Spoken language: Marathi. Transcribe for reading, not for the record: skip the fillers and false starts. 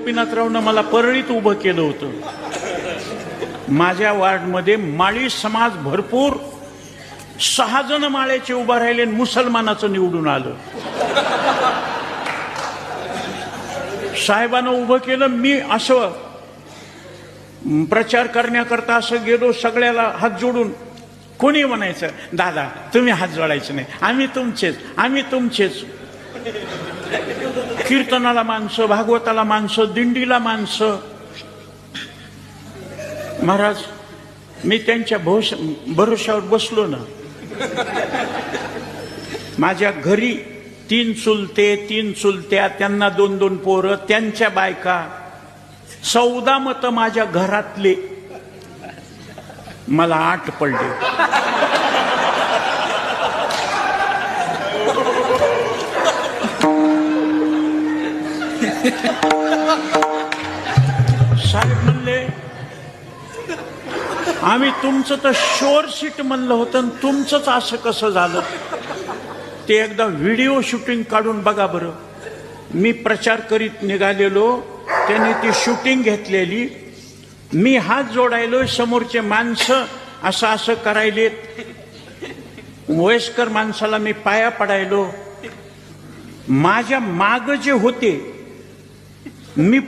गोपीनाथरावनं मला परळीत उभं केलं होतं. माझ्या वार्डमध्ये माळी समाज भरपूर, 6 जण माळ्याचे उभा राहिले, मुसलमानाचं निवडून आलं. साहेबांना उभं केलं. मी असं प्रचार करण्याकरता असं गेलो, सगळ्याला हात जोडून. कोणी म्हणायचं, दादा तुम्ही हात जोडायचे नाही, आम्ही तुमचेच. कीर्तनाला माणसं, भागवताला माणसं, दिंडीला माणसं. महाराज, मी त्यांच्या भरोशावर बसलो ना. माझ्या घरी 3 चुलते, 3 चुलत्या, त्यांना 2-2 पोरं, त्यांच्या बायका, 14 मतं माझ्या घरातले. मला 8 पडले. साहेब म्हणले, आम्ही तुमचं तर शोर सीट म्हणलं होतं, तुमचंच असं कसं झालं? ते एकदा व्हिडिओ शूटिंग काढून बघा बरं. मी प्रचार करीत निघालेलो, त्यांनी ती शूटिंग घेतलेली. मी हात जोडायलो, समोरचे माणसं असं असं करायलेत. वयस्कर माणसाला मी पाया पडायलो. माझ्या माग जे होते, मी